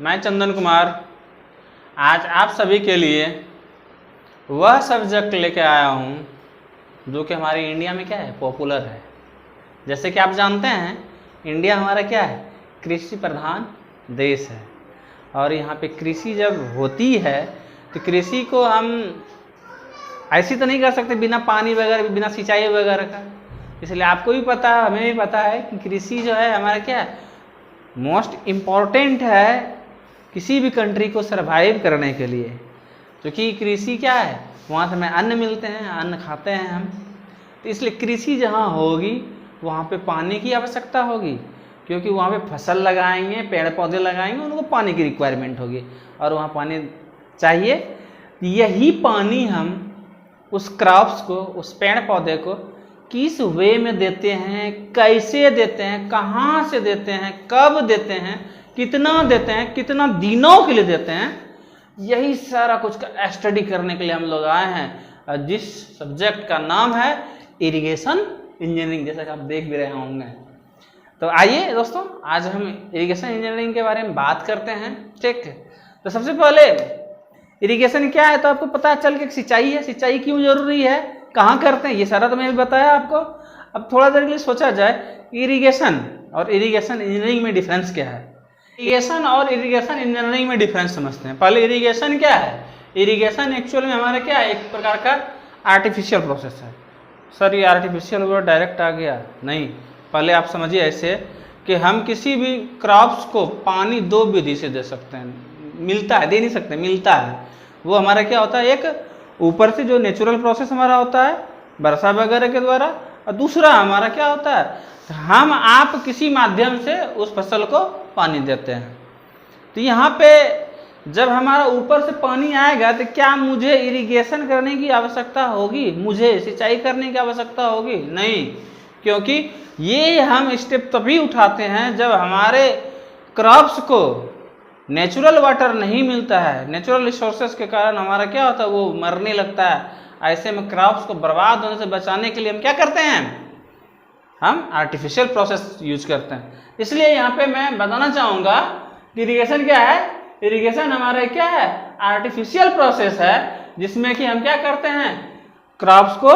मैं चंदन कुमार आज आप सभी के लिए वह सब्जेक्ट लेके आया हूँ जो कि हमारे इंडिया में क्या है, पॉपुलर है। जैसे कि आप जानते हैं इंडिया हमारा क्या है, कृषि प्रधान देश है। और यहाँ पे कृषि जब होती है तो कृषि को हम ऐसी तो नहीं कर सकते बिना पानी वगैरह, बिना सिंचाई वगैरह का। इसलिए आपको भी पता है, हमें भी पता है कि कृषि जो है हमारा क्या है, मोस्ट इम्पॉर्टेंट है किसी भी कंट्री को सरवाइव करने के लिए। क्योंकि कृषि क्या है, वहाँ से हमें अन्न मिलते हैं, अन्न खाते हैं हम। तो इसलिए कृषि जहाँ होगी वहाँ पे पानी की आवश्यकता होगी, क्योंकि वहाँ पे फसल लगाएंगे, पेड़ पौधे लगाएंगे, उनको पानी की रिक्वायरमेंट होगी और वहाँ पानी चाहिए। यही पानी हम उस क्रॉप्स को, उस पेड़ पौधे को किस वे में देते हैं, कैसे देते हैं, कहाँ से देते हैं, कब देते हैं, कितना देते हैं, कितना दिनों के लिए देते हैं, यही सारा कुछ का स्टडी करने के लिए हम लोग आए हैं, जिस सब्जेक्ट का नाम है इरिगेशन इंजीनियरिंग, जैसा कि आप देख भी रहे होंगे। तो आइए दोस्तों, आज हम इरिगेशन इंजीनियरिंग के बारे में बात करते हैं। ठीक, तो सबसे पहले इरिगेशन क्या है तो आपको पता चल के सिंचाई है। सिंचाई क्यों जरूरी है, कहाँ करते हैं, ये सारा तो मैंने बताया आपको। अब थोड़ा देर के लिए सोचा जाए इरिगेशन और इरिगेशन इंजीनियरिंग में डिफरेंस क्या है। इरिगेशन और इरिगेशन इंजीनियरिंग में डिफरेंस समझते हैं। पहले इरिगेशन क्या है। इरिगेशन एक्चुअल में हमारा क्या है, एक प्रकार का आर्टिफिशियल प्रोसेस है। सर ये आर्टिफिशियल वर्ड डायरेक्ट आ गया, नहीं, पहले आप समझिए ऐसे कि हम किसी भी क्रॉप्स को पानी दो विधि से दे सकते हैं। मिलता है, दे नहीं सकते, मिलता है। वो हमारा क्या होता है, एक ऊपर से जो नेचुरल प्रोसेस हमारा होता है वर्षा वगैरह के द्वारा, और दूसरा हमारा क्या होता है, हम आप किसी माध्यम से उस फसल को पानी देते हैं। तो यहाँ पे जब हमारा ऊपर से पानी आएगा तो क्या मुझे इरिगेशन करने की आवश्यकता होगी, मुझे सिंचाई करने की आवश्यकता होगी? नहीं, क्योंकि ये हम स्टेप तभी उठाते हैं जब हमारे क्रॉप्स को नेचुरल वाटर नहीं मिलता है। नेचुरल रिसोर्सेज के कारण हमारा क्या होता है, वो मरने लगता है। ऐसे में क्रॉप्स को बर्बाद होने से बचाने के लिए हम क्या करते हैं, हम आर्टिफिशियल प्रोसेस यूज करते हैं। इसलिए यहाँ पे मैं बताना चाहूँगा कि इरिगेशन क्या है। इरिगेशन हमारा क्या है, आर्टिफिशियल प्रोसेस है, जिसमें कि हम क्या करते हैं, क्रॉप्स को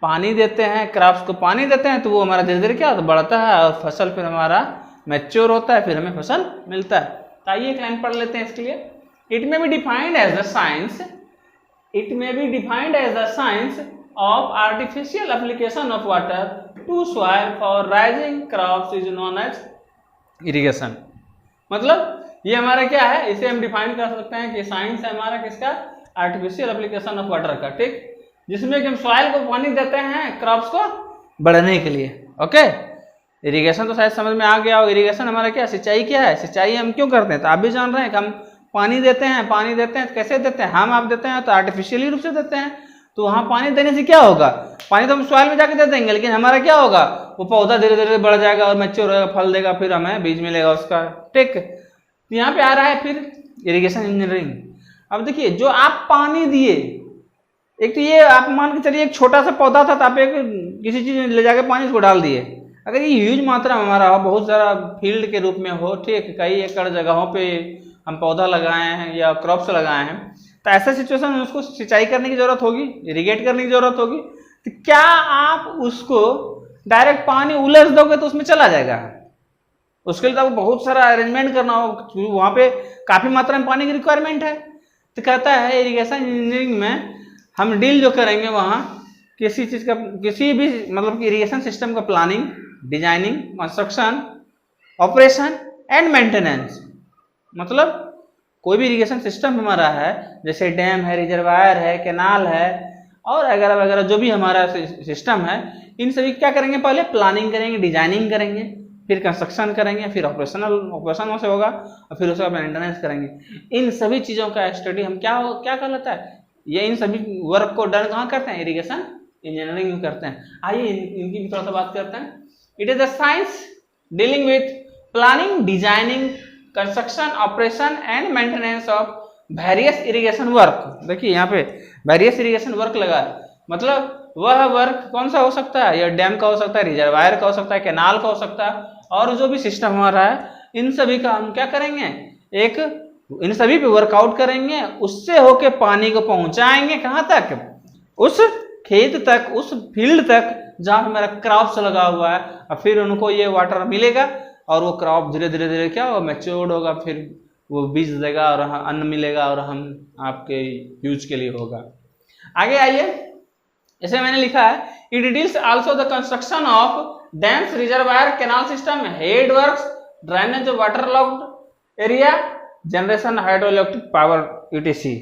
पानी देते हैं। क्रॉप्स को पानी देते हैं तो वो हमारा धीरे धीरे क्या होता है, बढ़ता है और फसल फिर हमारा मैच्योर होता है, फिर हमें फसल मिलता है। तो आइए एक लाइन पढ़ लेते हैं इसके लिए। It may be defined as the science, it may be defined as the science of artificial application of water to soil for rising crops is known as irrigation. मतलब ये हमारा क्या है, इसे हम डिफाइन कर सकते हैं कि साइंस है हमारा किसका, आर्टिफिशियल एप्लीकेशन ऑफ वाटर का। ठीक, जिसमें कि हम सॉइल को पानी देते हैं क्रॉप्स को बढ़ने के लिए। ओके, इरिगेशन तो शायद समझ में आ गया हो। इरिगेशन हमारा क्या, सिंचाई क्या है, सिंचाई हम क्यों करते हैं तो आप भी जान रहे हैं कि हम पानी देते हैं। पानी देते हैं तो कैसे देते हैं, हम आप देते हैं तो आर्टिफिशियली रूप से देते हैं। तो वहाँ पानी देने से क्या होगा, पानी तो हम सॉइल में जाके दे देंगे, लेकिन हमारा क्या होगा, वो पौधा धीरे धीरे बढ़ जाएगा और मैच्योर होगा, फल देगा, फिर हमें बीज मिलेगा उसका। ठीक, यहाँ पे आ रहा है फिर इरिगेशन इंजीनियरिंग। अब देखिए, जो आप पानी दिए, एक तो ये आप मान के चलिए एक छोटा सा पौधा था तो आप एक किसी चीज में ले जाके पानी उसको डाल दिए। अगर ये ह्यूज मात्रा में हमारा हो, बहुत सारा फील्ड के रूप में हो, ठीक, कई एकड़ जगहों पे हम पौधा लगाए हैं या क्रॉप्स लगाए हैं, तो ऐसा सिचुएशन में उसको सिंचाई करने की जरूरत होगी, इरिगेट करने की जरूरत होगी। तो क्या आप उसको डायरेक्ट पानी उलझ दोगे तो उसमें चला जाएगा? उसके लिए तो आपको बहुत सारा अरेंजमेंट करना होगा, वहाँ पे काफी मात्रा में पानी की रिक्वायरमेंट है। तो कहता है इरिगेशन इंजीनियरिंग में हम डील जो करेंगे वहाँ किसी चीज का, किसी भी मतलब कि इरिगेशन सिस्टम का planning, designing, construction, operation and maintenance. मतलब कोई भी इरिगेशन सिस्टम हमारा है, जैसे डैम है, रिजर्वायर है, कैनाल है और वगैरह वगैरह, जो भी हमारा सिस्टम है, इन सभी क्या करेंगे, पहले प्लानिंग करेंगे, डिजाइनिंग करेंगे, फिर कंस्ट्रक्शन करेंगे, फिर ऑपरेशन से होगा और फिर उसका मेंटेनेंस करेंगे। इन सभी चीज़ों का स्टडी हम क्या कर लेता है, ये इन सभी वर्क को डन कहाँ करते हैं, इरिगेशन इंजीनियरिंग में करते हैं। आइए इनकी भी थोड़ा सा बात करते हैं। It is the science dealing with planning, designing, construction, operation and maintenance of various irrigation work. देखिए यहाँ पे वेरियस इरिगेशन वर्क लगा है, मतलब वह वर्क कौन सा हो सकता है, या डैम का हो सकता है, रिजर्वायर का हो सकता है, कैनाल का हो सकता है, और जो भी सिस्टम हमारा है इन सभी का हम क्या करेंगे, एक इन सभी पे वर्कआउट करेंगे, उससे होके पानी को पहुंचाएंगे कहाँ तक, उस खेत तक, उस फील्ड तक जहाँ पे मेरा क्रॉप्स लगा हुआ है, और फिर उनको ये वाटर मिलेगा और वो क्रॉप धीरे धीरे धीरे क्या होगा, मैच्योर्ड होगा, फिर वो बीज देगा और अन्न मिलेगा और हम आपके यूज के लिए होगा। आगे आइए, जैसे मैंने लिखा है, it details also the construction of dams, reservoir, canal system, head works, drainage, water locked area, generation, hydro electric power, etc.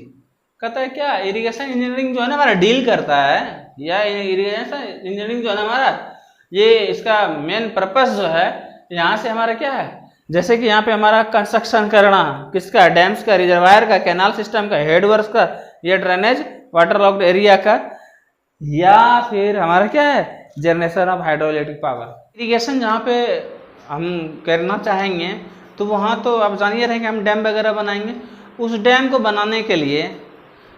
कहता है क्या, इरिगेशन इंजीनियरिंग जो है ना हमारा डील करता है, या इरिगेशन इंजीनियरिंग जो है ना हमारा, ये इसका मेन पर्पस जो है यहाँ से हमारा क्या है, जैसे कि यहाँ पे हमारा कंस्ट्रक्शन करना किसका, डैम्स का, रिजर्वायर का, कैनाल सिस्टम का, हेडवर्क्स का, या ड्रेनेज वाटर लॉक्ड एरिया का, या फिर हमारा क्या है, generation of hydro electric power. Irrigation जहाँ पे हम करना चाहेंगे तो वहाँ तो आप जानिए रहे कि हम डैम वगैरह बनाएंगे। उस डैम को बनाने के लिए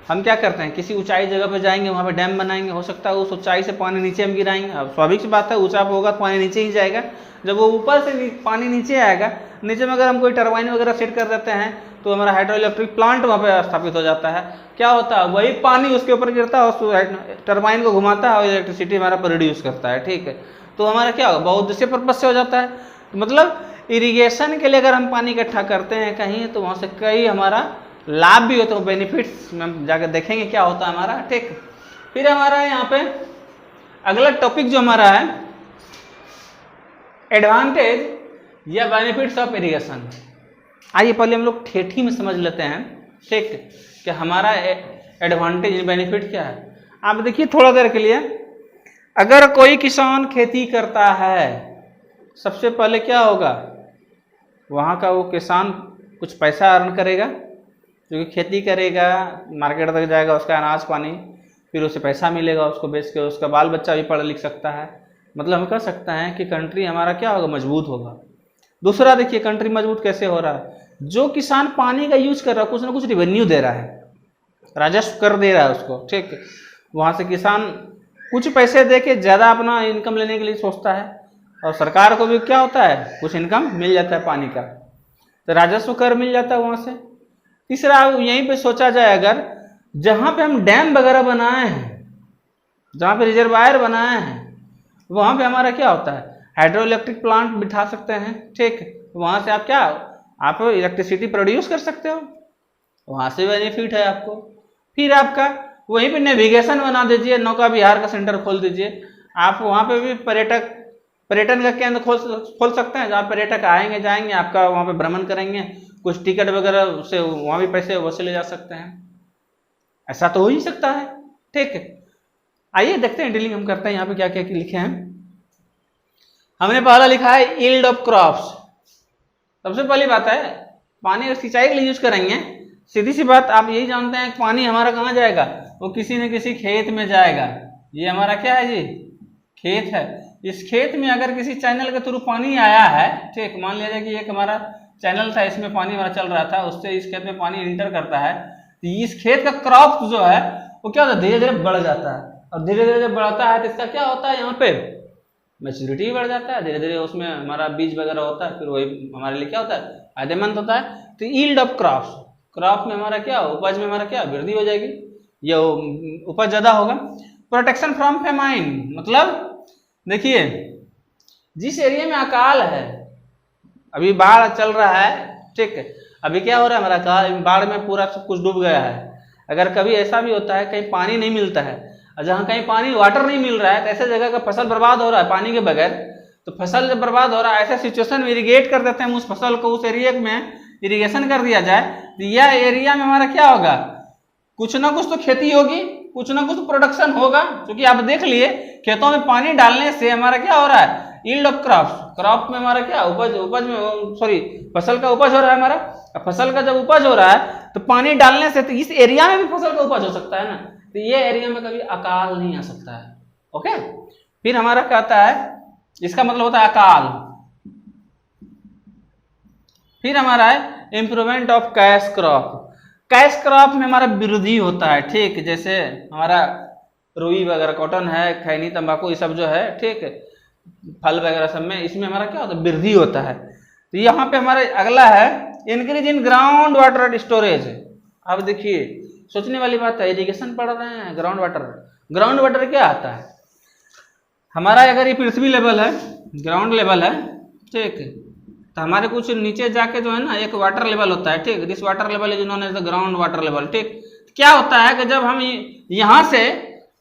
हम क्या करते हैं, किसी ऊंचाई जगह पे जाएंगे, वहाँ पे डैम बनाएंगे, हो सकता है उस ऊंचाई से पानी नीचे हम गिराएंगे। अब स्वाभाविक सी बात है, ऊंचा होगा तो पानी नीचे ही जाएगा। जब वो ऊपर से पानी नीचे आएगा, नीचे में अगर हम कोई टरबाइन वगैरह सेट कर देते हैं तो हमारा हाइड्रो इलेक्ट्रिक प्लांट वहाँ पे स्थापित हो जाता है। क्या होता है, वही पानी उसके ऊपर गिरता है, उस टरबाइन को घुमाता है और इलेक्ट्रिसिटी हमारा प्रोड्यूस करता है। ठीक है, तो हमारा क्या होगा, बहुउद्देशीय पर्पज से हो जाता है। तो मतलब इरिगेशन के लिए अगर हम पानी इकट्ठा करते हैं कहीं, तो वहाँ से कई हमारा लाभ भी होता है, बेनिफिट्स में हम जाकर देखेंगे क्या होता है हमारा। ठीक, फिर हमारा यहाँ पे अगला टॉपिक जो हमारा है, एडवांटेज या बेनिफिट्स ऑफ इरिगेशन। आइए पहले हम लोग ठेठी में समझ लेते हैं, ठीक, कि हमारा एडवांटेज बेनिफिट क्या है। आप देखिए थोड़ा देर के लिए, अगर कोई किसान खेती करता है, सबसे पहले क्या होगा, वहाँ का वो किसान कुछ पैसा अर्न करेगा, क्योंकि खेती करेगा, मार्केट तक जाएगा, उसका अनाज पानी, फिर उसे पैसा मिलेगा, उसको बेच के उसका बाल बच्चा भी पढ़ लिख सकता है। मतलब हम कह सकते हैं कि कंट्री हमारा क्या होगा, मजबूत होगा। दूसरा देखिए, कंट्री मजबूत कैसे हो रहा है, जो किसान पानी का यूज कर रहा है कुछ ना कुछ रिवेन्यू दे रहा है, राजस्व कर दे रहा है उसको। ठीक, वहाँ से किसान कुछ पैसे दे के ज़्यादा अपना इनकम लेने के लिए सोचता है, और सरकार को भी क्या होता है, कुछ इनकम मिल जाता है पानी का, तो राजस्व कर मिल जाता है वहाँ से। तीसरा यहीं पे सोचा जाए, अगर जहाँ पे हम डैम वगैरह बनाए हैं, जहाँ पे रिजर्वायर बनाए हैं, वहाँ पे हमारा क्या होता है, हाइड्रो इलेक्ट्रिक प्लांट बिठा सकते हैं। ठीक, वहाँ से आप क्या, आप इलेक्ट्रिसिटी प्रोड्यूस कर सकते हो, वहाँ से बेनिफिट है आपको। फिर आपका वहीं पे नेविगेशन बना दीजिए, नौका विहार का सेंटर खोल दीजिए, आप वहाँ पे भी पर्यटन का केंद्र खोल सकते हैं, जहाँ पर्यटक आएंगे जाएंगे, आपका वहाँ पे भ्रमण करेंगे, कुछ टिकट वगैरह से वहाँ भी पैसे वसूले जा सकते हैं। ऐसा तो हो ही सकता है। ठीक है, आइए देखते हैं, डीलिंग हम करते हैं यहाँ पे क्या क्या लिखे हैं। हमने पहला लिखा है यील्ड ऑफ क्रॉप्स। सबसे पहली बात है, पानी अगर सिंचाई के लिए यूज करेंगे, सीधी सी बात आप यही जानते हैं, पानी हमारा कहाँ जाएगा, वो किसी न किसी खेत में जाएगा। ये हमारा क्या है जी, खेत है। इस खेत में अगर किसी चैनल के थ्रू पानी आया है, ठीक, मान लिया जाए कि एक हमारा चैनल था, इसमें पानी हमारा चल रहा था, उससे इस खेत में पानी इंटर करता है, तो इस खेत का क्रॉप जो है वो क्या होता है, धीरे धीरे बढ़ जाता है, और धीरे धीरे जब बढ़ता है तो इसका क्या होता है, यहाँ पे मैच्योरिटी बढ़ जाता है, धीरे धीरे उसमें हमारा बीज वगैरह होता है, फिर वही हमारे लिए क्या होता है, फायदेमंद होता है। तो यील्ड ऑफ क्रॉप्स, क्रॉप में हमारा क्या, उपज में हमारा क्या वृद्धि हो जाएगी, ये उपज ज़्यादा होगा। प्रोटेक्शन फ्रॉम फेमाइन, मतलब देखिए जिस एरिया में अकाल है, अभी बाढ़ चल रहा है, ठीक है, अभी क्या हो रहा है, हमारा बाढ़ में पूरा सब कुछ डूब गया है। अगर कभी ऐसा भी होता है कहीं पानी नहीं मिलता है, और जहाँ कहीं पानी वाटर नहीं मिल रहा है, तो ऐसे जगह का फसल बर्बाद हो रहा है पानी के बगैर, तो फसल जब बर्बाद हो रहा है, ऐसे सिचुएशन में इरिगेट कर देते हैं उस फसल को, उस एरिया में इरिगेशन कर दिया जाए, तो यह एरिया में हमारा क्या होगा, कुछ ना कुछ तो खेती होगी, कुछ ना कुछ प्रोडक्शन होगा। क्योंकि आप देख लिए खेतों में पानी डालने से हमारा क्या हो रहा है, यील्ड ऑफ क्रॉप्स, क्रॉप में हमारा क्या उपज में सॉरी फसल का उपज हो रहा है हमारा। फसल का जब उपज हो रहा है तो पानी डालने से तो इस एरिया में भी फसल का उपज हो सकता है ना, तो ये एरिया में कभी अकाल नहीं आ सकता है। ओके, फिर हमारा कहता है, इसका मतलब होता है अकाल। फिर हमारा है improvement of cash crop, cash crop में हमारा वृद्धि होता है। ठीक, जैसे हमारा रुई वगैरह, कॉटन है, खैनी, तंबाकू, ये सब जो है, ठीक, फल वगैरह सब में, इसमें हमारा क्या होता है, वृद्धि होता है। तो यहाँ पे हमारा अगला है increase in ground water storage. अब देखिए सोचने वाली बात है, इरिगेशन पढ़ रहे हैं, ग्राउंड वाटर क्या आता है? हमारा अगर ये पृथ्वी लेवल है, ग्राउंड लेवल है, ठीक, तो हमारे कुछ नीचे जाके जो है ना एक वाटर लेवल होता है, ठीक, this water level is known as the ground water level, ठीक। क्या होता है कि जब हम यहाँ से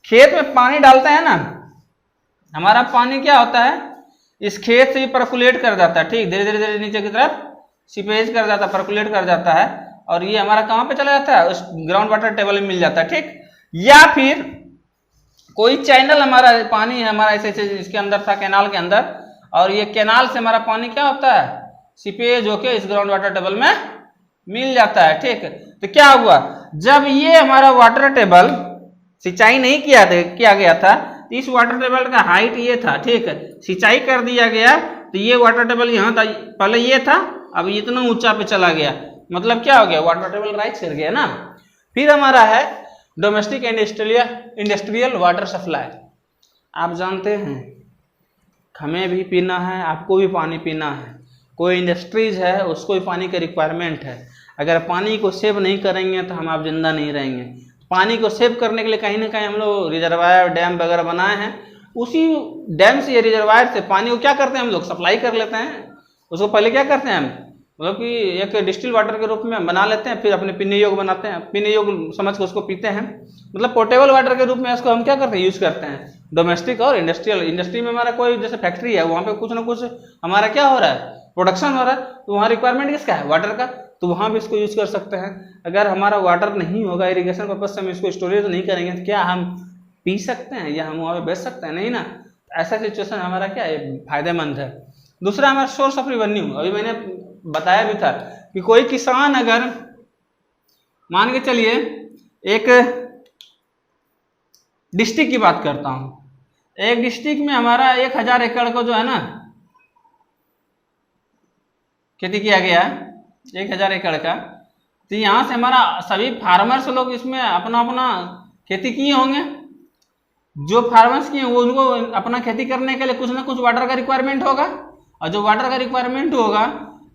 खेत में पानी डालते हैं ना, हमारा पानी क्या होता है, इस खेत से भी परकुलेट कर जाता है, ठीक, धीरे धीरे नीचे की तरफ सीपेज कर जाता है, परकुलेट कर जाता है, और ये हमारा कहाँ पे चला जाता है, उस ग्राउंड वाटर टेबल में मिल जाता है, ठीक। या फिर कोई चैनल हमारा पानी है हमारा ऐसे इसके अंदर था, कैनाल के अंदर, और ये कैनाल से हमारा पानी क्या होता है, सीपेज होके इस ग्राउंड वाटर टेबल में मिल जाता है, ठीक। तो क्या हुआ, जब ये हमारा वाटर टेबल सिंचाई नहीं किया गया था, तो इस वाटर टेबल का हाइट ये था, ठीक, सिंचाई कर दिया गया तो ये वाटर टेबल यहाँ था, पहले ये था, अब इतना ऊंचा पे चला गया, मतलब क्या हो गया, वाटर टेबल राइज कर गया ना। फिर हमारा है डोमेस्टिक इंडस्ट्रियल वाटर सप्लाई। आप जानते हैं हमें भी पीना है, आपको भी पानी पीना है, कोई इंडस्ट्रीज है उसको भी पानी की रिक्वायरमेंट है। अगर पानी को सेव नहीं करेंगे तो हम आप जिंदा नहीं रहेंगे। पानी को सेव करने के लिए कहीं ना कहीं हम लोग रिजर्वायर डैम वगैरह बनाए हैं, उसी डैम से या रिजर्वायर से पानी को क्या करते हैं हम लोग, सप्लाई कर लेते हैं। उसको पहले क्या करते हैं हम, मतलब कि एक डिस्टिल वाटर के रूप में बना लेते हैं, फिर अपने पीने योग्य बनाते हैं, पीने योग्य समझ के उसको पीते हैं, मतलब पोर्टेबल वाटर के रूप में इसको हम क्या करते हैं, यूज करते हैं। डोमेस्टिक और इंडस्ट्रियल, इंडस्ट्री में हमारा कोई जैसे फैक्ट्री है, वहाँ पे कुछ ना कुछ हमारा क्या हो रहा है, प्रोडक्शन हो रहा है, तो वहाँ रिक्वायरमेंट किसका है, वाटर का, तो वहाँ भी इसको यूज कर सकते हैं। अगर हमारा वाटर नहीं होगा, इरिगेशन पर्पज से हम इसको स्टोरेज नहीं करेंगे, तो क्या हम पी सकते हैं या हम वहाँ पे बेच सकते हैं, नहीं ना। ऐसा सिचुएशन हमारा क्या है, फायदेमंद है। दूसरा हमारा सोर्स ऑफ रिवेन्यू, अभी मैंने बताया भी था कि कोई किसान अगर मान के चलिए एक डिस्ट्रिक्ट की बात करता हूं, एक डिस्ट्रिक्ट में हमारा 1000 एकड़ को जो है ना खेती किया गया, 1000 एकड़ का, तो यहाँ से हमारा सभी फार्मर्स लोग इसमें अपना अपना खेती किए होंगे। जो फार्मर्स किए वो उनको अपना खेती करने के लिए कुछ ना कुछ वाटर का रिक्वायरमेंट होगा, और जो वाटर का रिक्वायरमेंट होगा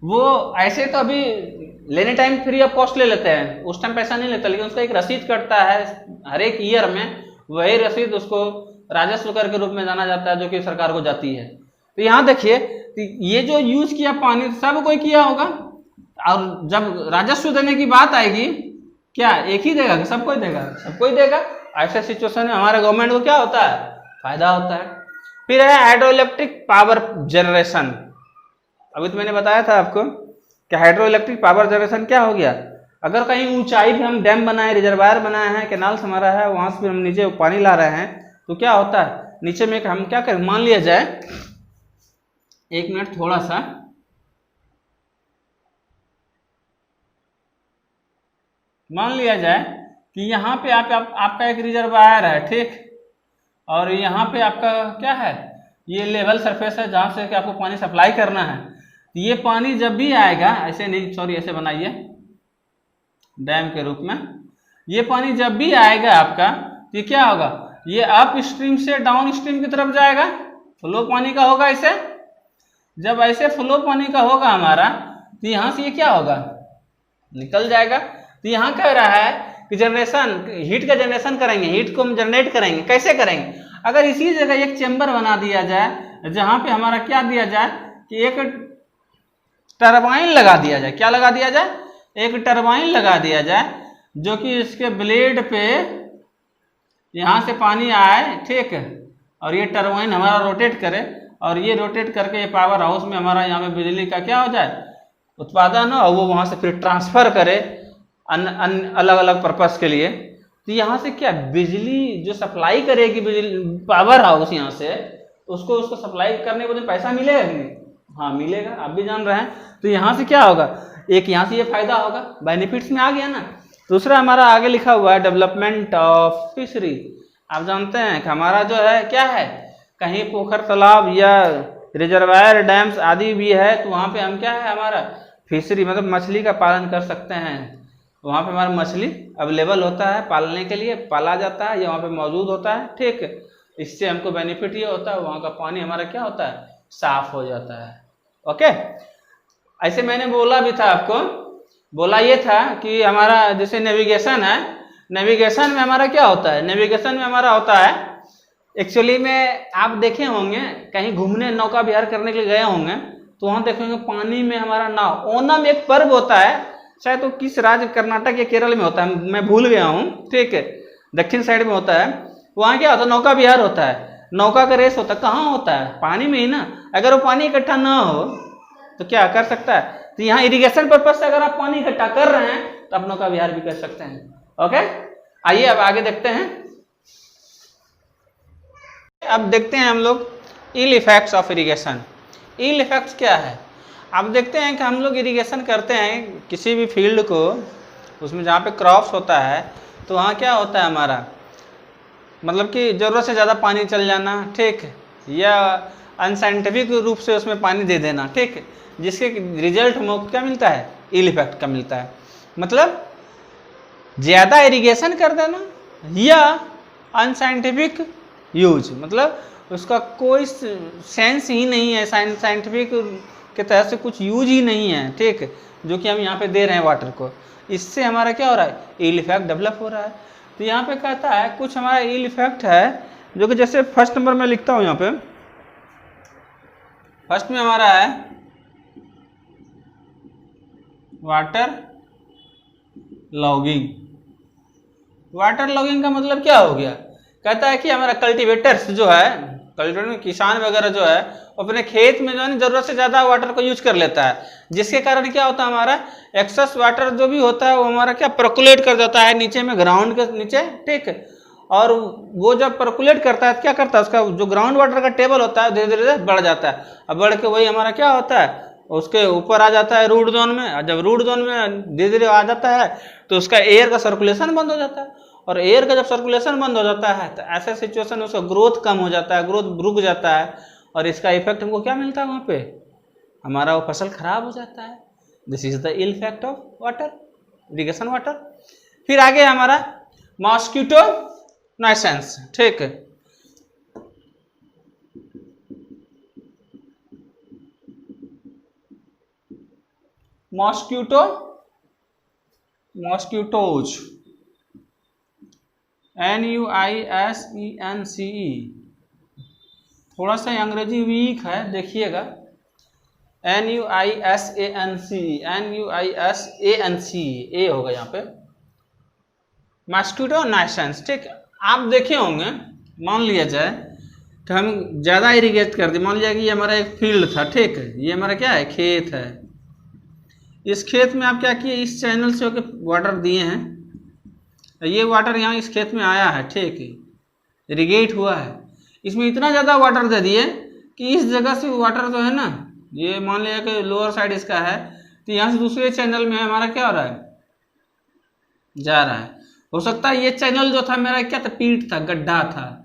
वो ऐसे तो अभी लेने टाइम फ्री ऑफ कॉस्ट ले लेते हैं, उस टाइम पैसा नहीं लेता, लेकिन उसका एक रसीद कटता है हर एक ईयर में, वही रसीद उसको राजस्व कर के रूप में जाना जाता है, जो कि सरकार को जाती है। तो यहाँ देखिए ये जो यूज किया पानी सब कोई किया होगा, और जब राजस्व देने की बात आएगी, क्या एक ही देगा, सब कोई देगा, सब कोई देगा। ऐसे सिचुएशन में हमारे गवर्नमेंट को क्या होता है, फायदा होता है। फिर है हाइड्रो इलेक्ट्रिक पावर जनरेशन। अभी तो मैंने बताया था आपको कि हाइड्रो इलेक्ट्रिक पावर जनरेशन क्या हो गया, अगर कहीं ऊंचाई पे हम डैम बनाए, रिजर्वायर बनाए हैं, कैनाल हमारा है, वहां से फिर हम नीचे पानी ला रहे हैं, तो क्या होता है नीचे में हम क्या करें, मान लिया जाए, एक मिनट थोड़ा सा, मान लिया जाए कि यहाँ पे आपका एक रिजर्वायर है, ठीक, और यहाँ पे आपका क्या है, ये लेवल सरफेस है जहाँ से कि आपको पानी सप्लाई करना है। तो ये पानी जब भी आएगा, ऐसे नहीं, सॉरी ऐसे बनाइए डैम के रूप में, ये पानी जब भी आएगा आपका, तो ये क्या होगा, ये अप स्ट्रीम से डाउन स्ट्रीम की तरफ जाएगा, फ्लो पानी का होगा ऐसे। जब ऐसे फ्लो पानी का होगा हमारा, तो यहाँ से ये क्या होगा, निकल जाएगा। तो यहाँ कह रहा है कि जनरेशन, हीट का जनरेशन करेंगे, हीट को हम जनरेट करेंगे, कैसे करेंगे, अगर इसी जगह एक चेंबर बना दिया जाए, जहाँ पे हमारा क्या दिया जाए कि एक टरबाइन लगा दिया जाए, क्या लगा दिया जाए, एक टरबाइन लगा दिया जाए, जो कि इसके ब्लेड पे यहाँ से पानी आए, ठीक, और ये टरबाइन हमारा रोटेट करे, और ये रोटेट करके ये पावर हाउस में हमारा यहाँ पे बिजली का क्या हो जाए, उत्पादन हो, और वो वहाँ से फिर ट्रांसफर करे अलग अलग पर्पस के लिए। तो यहाँ से क्या बिजली जो सप्लाई करेगी बिजली पावर हाउस यहाँ से, तो उसको सप्लाई करने को पैसा मिलेगा कि नहीं, हाँ मिलेगा, आप भी जान रहे हैं। तो यहाँ से क्या होगा, एक यहाँ से ये फायदा होगा, बेनिफिट्स में आ गया ना। दूसरा हमारा आगे लिखा हुआ है डेवलपमेंट ऑफ फिशरी। आप जानते हैं कि हमारा जो है क्या है, कहीं पोखर तालाब या रिजर्वायर डैम्स आदि भी है, तो वहाँ पे हम क्या है, हमारा फिशरी मतलब मछली का पालन कर सकते हैं। वहाँ पे हमारा मछली अवेलेबल होता है, पालने के लिए पाला जाता है, या वहाँ पे मौजूद होता है, ठीक। इससे हमको बेनिफिट ये होता है, वहाँ का पानी हमारा क्या होता है, साफ हो जाता है। ओके, ऐसे मैंने बोला भी था आपको, बोला ये था कि हमारा जैसे नेविगेशन है, नेविगेशन में हमारा क्या होता है, नेविगेशन में हमारा होता है एक्चुअली में, आप देखे होंगे कहीं घूमने नौका विहार करने के लिए गए होंगे तो वहां देखेंगे पानी में हमारा नाव, ओनम एक पर्व होता है, शायद तो किस राज्य, कर्नाटक या केरल में होता है, मैं भूल गया हूँ, ठीक है, दक्षिण साइड में होता है। वहां क्या होता है, नौका विहार होता है, नौका का रेस होता है, कहाँ होता है, पानी में ही ना। अगर वो पानी इकट्ठा ना हो तो क्या कर सकता है, तो यहाँ इरिगेशन पर्पज से अगर आप पानी इकट्ठा कर रहे हैं तो आप नौका विहार भी कर सकते हैं। ओके, आइए अब आगे देखते हैं। अब देखते हैं हम लोग ill effects of irrigation. Ill effects क्या है, अब देखते हैं कि हम लोग इरिगेशन करते हैं किसी भी फील्ड को, उसमें जहाँ पे क्रॉप्स होता है तो वहाँ क्या होता है हमारा, मतलब कि ज़रूरत से ज़्यादा पानी चल जाना, ठीक, या अनसाइंटिफिक रूप से उसमें पानी दे देना, ठीक, जिसके रिजल्ट हम लोग क्या मिलता है, इल इफेक्ट का मिलता है। मतलब ज़्यादा इरिगेशन कर देना या अनसाइंटिफिक यूज, मतलब उसका कोई सेंस ही नहीं है, साइंटिफिक के तहत से कुछ यूज ही नहीं है, ठीक, जो कि हम यहाँ पे दे रहे हैं वाटर को, इससे हमारा क्या हो रहा है, इल इफेक्ट डेवलप हो रहा है। तो यहाँ पे कहता है कुछ हमारा इल इफेक्ट है जो कि जैसे फर्स्ट नंबर में लिखता हूँ, यहाँ पे फर्स्ट में हमारा है वाटर लॉगिंग। वाटर लॉगिंग का मतलब क्या हो गया, कहता है कि हमारा कल्टीवेटर्स जो है, कल्टीवेटर में किसान वगैरह जो है अपने खेत में जो है जरूरत से ज़्यादा वाटर को यूज कर लेता है, जिसके कारण क्या होता है, हमारा एक्सेस वाटर जो भी होता है वो हमारा क्या परकुलेट कर देता है नीचे में, ग्राउंड के नीचे, ठीक, और वो जब परकुलेट करता है तो क्या करता है, उसका जो ग्राउंड वाटर का टेबल होता है धीरे धीरे बढ़ जाता है, अब बढ़ के वही हमारा क्या होता है, उसके ऊपर आ जाता है रूट जोन में, और जब रूट जोन में धीरे धीरे आ जाता है तो उसका एयर का सर्कुलेशन बंद हो जाता है, और एयर का जब सर्कुलेशन बंद हो जाता है तो ऐसे सिचुएशन में उसका ग्रोथ कम हो जाता है, ग्रोथ रुक जाता है, और इसका इफेक्ट हमको क्या मिलता है, वहाँ पे हमारा वो फसल खराब हो जाता है। This is the ill effect of water, irrigation water. फिर आगे हमारा मॉस्किटो नाइसेंस, ठीक, मॉस्किटोज NUISENCE, थोड़ा सा अंग्रेजी वीक है, देखिएगा, NUISANCE ए होगा यहाँ पे, मॉस्किटो नाइसेंस, ठीक। आप देखे होंगे, मान लिया जाए कि हम ज़्यादा इरिगेट कर दे, मान लिया कि ये हमारा एक फील्ड था, ठीक, ये हमारा क्या है, खेत है, इस खेत में आप क्या किए, इस चैनल से होकर वाटर दिए हैं, ये वाटर यहाँ इस खेत में आया है, ठीक, इरिगेट हुआ है, इसमें इतना ज़्यादा वाटर दे दिए कि इस जगह से वाटर जो है ना, ये मान लिया कि लोअर साइड इसका है, तो यहाँ से दूसरे चैनल में हमारा क्या हो रहा है, जा रहा है। हो सकता है ये चैनल जो था मेरा क्या था, पीट था, गड्ढा था,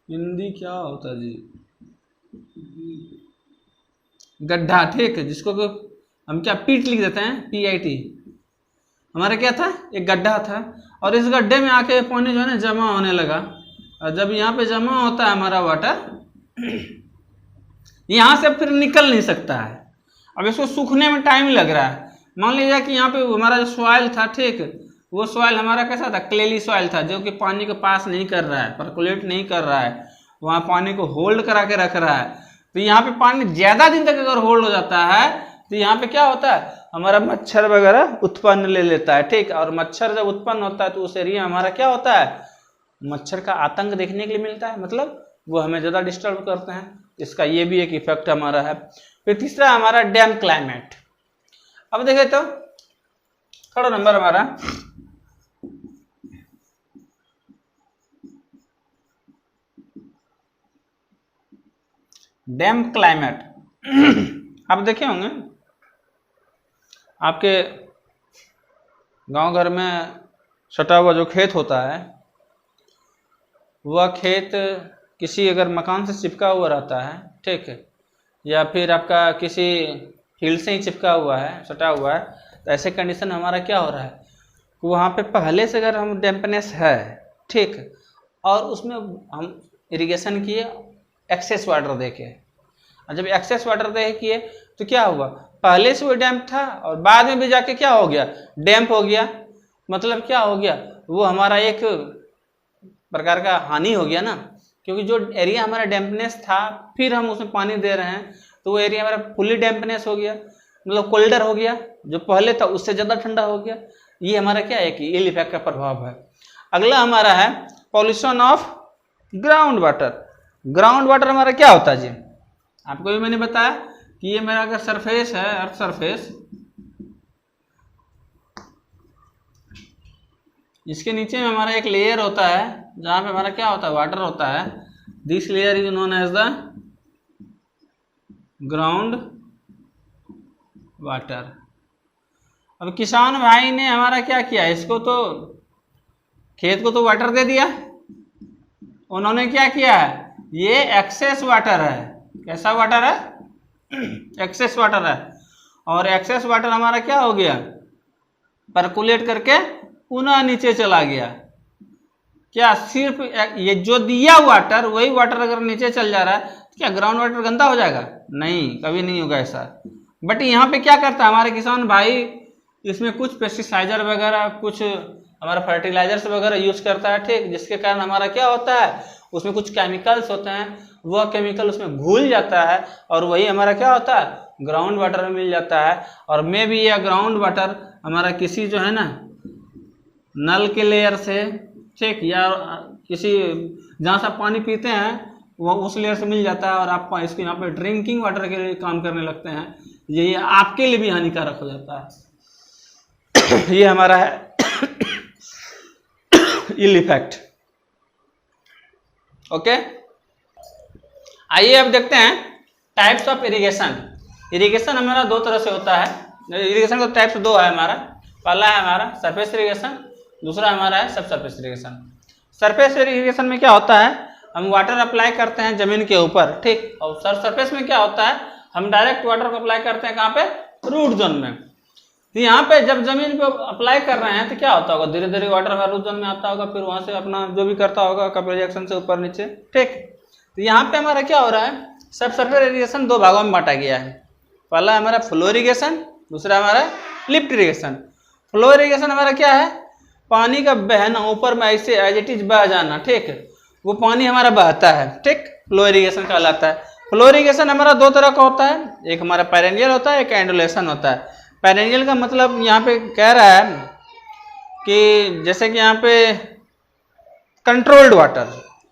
हिंदी क्या होता जी, गड्ढा, ठीक है, जिसको हम क्या पीट लिख देते हैं, PIT, हमारा क्या था, एक गड्ढा था, और इस गड्ढे में आके पानी जो है ना जमा होने लगा, और जब यहाँ पे जमा होता है हमारा वाटर, यहाँ से फिर निकल नहीं सकता है, अब इसको सूखने में टाइम लग रहा है। मान लीजिए कि यहाँ पे हमारा जो सॉइल था, ठीक, वो सॉइल हमारा कैसा था, क्लेली सॉइल था, जो कि पानी को पास नहीं कर रहा है, परकुलेट नहीं कर रहा है, वहाँ पानी को होल्ड करा के रख रहा है। तो यहाँ पे पानी ज़्यादा दिन तक अगर होल्ड हो जाता है तो यहाँ पे क्या होता है, हमारा मच्छर वगैरह उत्पन्न ले लेता है, ठीक, और मच्छर जब उत्पन्न होता है तो उस एरिया में हमारा क्या होता है, मच्छर का आतंक देखने के लिए मिलता है, मतलब वो हमें ज़्यादा डिस्टर्ब करते हैं, इसका ये भी एक इफेक्ट हमारा है। फिर तीसरा हमारा डैम क्लाइमेट। अब देखें तो थर्ड नंबर हमारा डैम क्लाइमेट। आप देखे होंगे आपके गांव घर में सटा हुआ जो खेत होता है, वह खेत किसी अगर मकान से चिपका हुआ रहता है, ठीक है, या फिर आपका किसी फील्ड से ही चिपका हुआ है, सटा हुआ है, तो ऐसे कंडीशन हमारा क्या हो रहा है, वहाँ पे पहले से अगर हम डैम्पनेस है, ठीक, और उसमें हम इरिगेशन किए एक्सेस वाटर देके, और जब एक्सेस वाटर दे किए तो क्या हुआ, पहले से वो डैम्प था और बाद में भी जाके क्या हो गया, डैम्प हो गया। मतलब क्या हो गया, वो हमारा एक प्रकार का हानि हो गया ना, क्योंकि जो एरिया हमारा डैम्पनेस था फिर हम उसमें पानी दे रहे हैं तो वो एरिया हमारा फुली डैम्पनेस हो गया, मतलब कोल्डर हो गया, जो पहले था उससे ज़्यादा ठंडा हो गया। ये हमारा क्या है कि इल इफेक्ट का प्रभाव है। अगला हमारा है pollution of ground water. Ground water हमारा क्या होता है जी, आपको भी मैंने बताया कि ये मेरा अगर सरफेस है, अर्थ सरफेस, इसके नीचे में हमारा एक लेयर होता है जहां पे हमारा क्या होता है, वाटर होता है। This layer is known as the ground water. अब किसान भाई ने हमारा क्या किया, इसको तो खेत को तो वाटर दे दिया, उन्होंने क्या किया है, ये एक्सेस वाटर है। कैसा वाटर है, एक्सेस वाटर है। और एक्सेस वाटर हमारा क्या हो गया, परकुलेट करके पुनः नीचे चला गया। क्या सिर्फ ये जो दिया वाटर, वही वाटर अगर नीचे चल जा रहा है तो क्या ग्राउंड वाटर गंदा हो जाएगा? नहीं, कभी नहीं होगा ऐसा। बट यहाँ पे क्या करता है हमारे किसान भाई, इसमें कुछ पेस्टिसाइडर वगैरह, कुछ हमारा फर्टिलाइजर्स वगैरह यूज करता है, ठीक, जिसके कारण हमारा क्या होता है, उसमें कुछ केमिकल्स होते हैं, वह केमिकल उसमें घुल जाता है और वही हमारा क्या होता है, ग्राउंड वाटर में मिल जाता है। और मे भी यह ग्राउंड वाटर हमारा किसी जो है ना नल के लेयर से, ठीक, या किसी जहाँ से आप पानी पीते हैं वो उस लेयर से मिल जाता है और आप इसको यहाँ पे ड्रिंकिंग वाटर के लिए काम करने लगते हैं। ये आपके लिए भी हानिकारक हो जाता है। ये हमारा है इल इफेक्ट। ओके, आइए अब देखते हैं टाइप्स ऑफ इरिगेशन। इरिगेशन हमारा दो तरह से होता है। इरिगेशन का टाइप्स दो है हमारा। पहला है हमारा सरफेस इरिगेशन, दूसरा हमारा है सब सरफेस इरिगेशन। सरफेस इरिगेशन में क्या होता है, हम वाटर अप्लाई करते हैं जमीन के ऊपर, ठीक, और सब सरफेस में क्या होता है, हम डायरेक्ट वाटर को अप्लाई करते हैं कहाँ पे, रूट जोन में। तो यहाँ पे जब जमीन पे अप्लाई कर रहे हैं तो क्या होता होगा, धीरे धीरे वाटर हमारे रूट जोन में आता होगा, फिर वहां से अपना जो भी करता होगा कपिल रिएक्शन से ऊपर नीचे, ठीक। तो यहाँ पे हमारा क्या हो रहा है, सब सरफेस इरिगेशन दो भागों में बांटा गया है। पहला हमारा फ्लो इरिगेशन, दूसरा हमारा लिफ्ट इरिगेशन। फ्लो इरिगेशन हमारा क्या है, पानी का बहना ऊपर में ऐसे एज इट इज बह जाना, ठीक, वो पानी हमारा बहता है, ठीक, फ्लो इरिगेशन कहलाता है। फ्लो इरिगेशन हमारा दो तरह का होता है, एक हमारा पेरेनियल होता है, एक एंडुलेशन होता है। पेरेनियल का मतलब यहाँ पे कह रहा है कि जैसे कि यहाँ पे कंट्रोल्ड वाटर,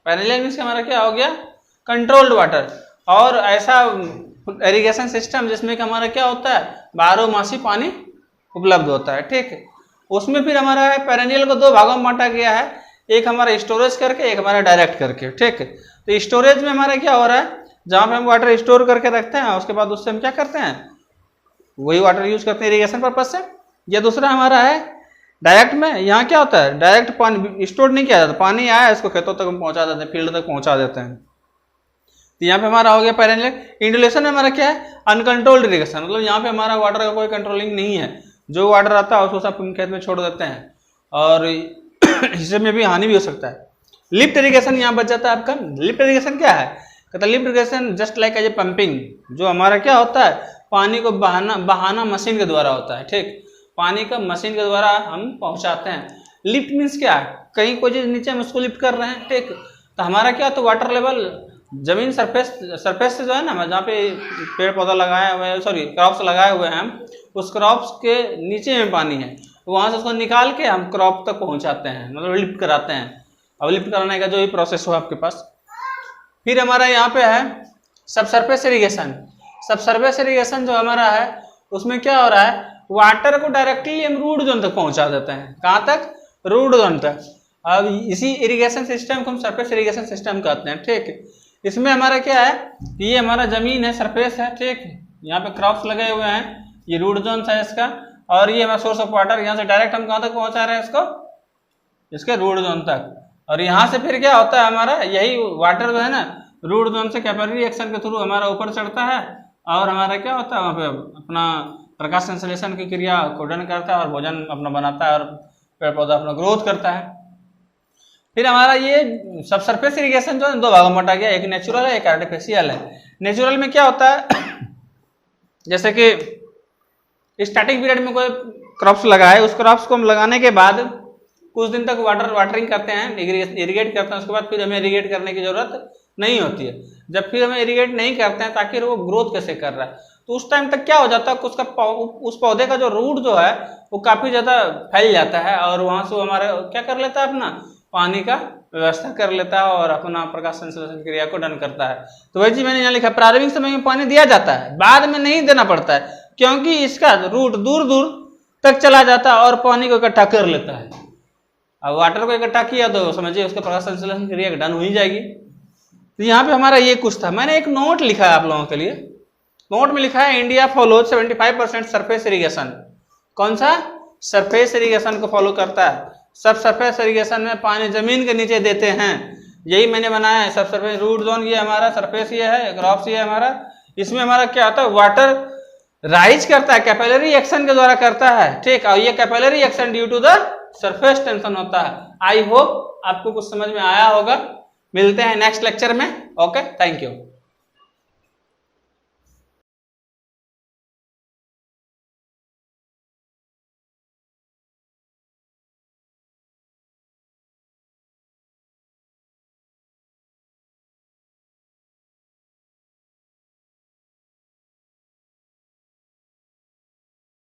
पेरेनियल मीन्स हमारा क्या हो गया, कंट्रोल्ड वाटर। और ऐसा इरिगेशन सिस्टम जिसमें कि हमारा क्या होता है, 12 मासी पानी उपलब्ध होता है, ठीक। उसमें फिर हमारा पेरेनियल को दो भागों में बांटा गया है, एक हमारा स्टोरेज करके, एक हमारा डायरेक्ट करके, ठीक। तो स्टोरेज में हमारा क्या हो रहा है, जहाँ पे हम वाटर स्टोर करके रखते हैं, उसके बाद उससे हम क्या करते हैं, वही वाटर यूज करते हैं इरिगेशन पर्पज से। या दूसरा हमारा है डायरेक्ट में, यहाँ क्या होता है, डायरेक्ट पानी स्टोर नहीं किया जाता, पानी आया इसको खेतों तक हम पहुँचा देते हैं, फील्ड तक पहुँचा देते हैं। तो यहाँ पे हमारा हो गया पेरेनियल। इंडुलेशन में हमारा क्या है, अनकंट्रोल्ड इरिगेशन, मतलब यहाँ पे हमारा वाटर का कोई कंट्रोलिंग नहीं है, जो वाटर आता है उसको सब खेत में छोड़ देते हैं और इससे में भी हानि भी हो सकता है। लिफ्ट इरिगेशन यहाँ बच जाता है आपका। लिफ्ट इरिगेशन क्या है, कहता है lift irrigation just like as a pumping, जो हमारा क्या होता है, पानी को बहाना मशीन के द्वारा होता है, ठीक, पानी का मशीन के द्वारा हम पहुंचाते हैं। लिफ्ट मीन्स क्या है, कहीं कोई चीज नीचे हम उसको लिफ्ट कर रहे हैं, ठीक, तो हमारा क्या, तो वाटर लेवल जमीन सरफेस से जो है ना, जहाँ पे पेड़ पौधा लगाए हुए हैं, सॉरी क्रॉप्स लगाए हुए हैं हम, उस क्रॉप्स के नीचे में पानी है, वहां से उसको निकाल के हम क्रॉप तक पहुंचाते हैं, मतलब लिफ्ट कराते हैं। अब लिफ्ट कराने का जो भी प्रोसेस हो आपके पास। फिर हमारा यहाँ पे है सब सरफेस इरिगेशन। सब सरफेस इरिगेशन जो हमारा है उसमें क्या हो रहा है, वाटर को डायरेक्टली हम रूट जोन तक पहुंचा देते हैं। कहाँ तक, रूट जोन तक। अब इसी इरिगेशन सिस्टम को हम सरफेस इरिगेशन सिस्टम कहते हैं, ठीक। इसमें हमारा क्या है, ये हमारा जमीन है, सरफेस है, ठीक, यहाँ पे क्रॉप्स लगे हुए हैं, ये रूट जोन है इसका, और ये हमारा सोर्स ऑफ वाटर, यहाँ से डायरेक्ट हम कहाँ तक पहुंचा रहे हैं इसको, इसके रूट जोन तक। और यहाँ से फिर क्या होता है, हमारा यही वाटर जो है ना, रूट जोन से कैपिलरी एक्शन के थ्रू हमारा ऊपर चढ़ता है और हमारा क्या होता है, वहाँ पे अपना प्रकाश संश्लेषण की क्रिया को डन करता है और भोजन अपना बनाता है और पेड़ पौधा अपना ग्रोथ करता है। फिर हमारा ये सब सरफेस इरिगेशन जो है दो भागों में बटा गया, एक नेचुरल है एक आर्टिफिशियल है। नेचुरल में क्या होता है, जैसे कि स्टार्टिंग पीरियड में कोई क्रॉप्स लगाए, उस क्रॉप्स को हम लगाने के बाद कुछ दिन तक वाटरिंग करते हैं, इरिगेट करते हैं, उसके बाद फिर हमें इरिगेट करने की जरूरत नहीं होती है। जब फिर हमें इरिगेट नहीं करते हैं ताकि वो ग्रोथ कैसे कर रहा है, तो उस टाइम तक क्या हो जाता है, उसका उस पौधे का जो रूट जो है वो काफी ज्यादा फैल जाता है और वहां से वो हमारे क्या कर लेता है, अपना पानी का व्यवस्था कर लेता है और अपना प्रकाश संश्लेषण क्रिया को डन करता है। तो वही चीज मैंने यहाँ लिखा, प्रारंभिक समय में पानी दिया जाता है, बाद में नहीं देना पड़ता है, क्योंकि इसका रूट दूर दूर तक चला जाता है और पानी को इकट्ठा कर लेता है। अब वाटर को इकट्ठा किया तो समझिए उसका प्रकाश संश्लेषण क्रिया डन हो ही जाएगी। तो यहाँ पे हमारा ये कुछ था। मैंने एक नोट लिखा है आप लोगों के लिए, नोट में लिखा है इंडिया फॉलो 75% सरफेस इरिगेशन। कौन सा? सरफेस इरिगेशन को फॉलो करता है। सब सरफेस इरिगेशन में पानी जमीन के नीचे देते हैं, यही मैंने बनाया है। सब सरफेस रूट जोन ये हमारा, सरफेस ये है, क्रॉप्स ये हमारा। इसमें हमारा क्या होता है, वाटर राइज करता है, कैपिलरी एक्शन के द्वारा करता है, ठीक। और ये capillary action due to the surface tension होता है। आई होप आपको कुछ समझ में आया होगा। मिलते हैं नेक्स्ट लेक्चर में। Okay, thank you.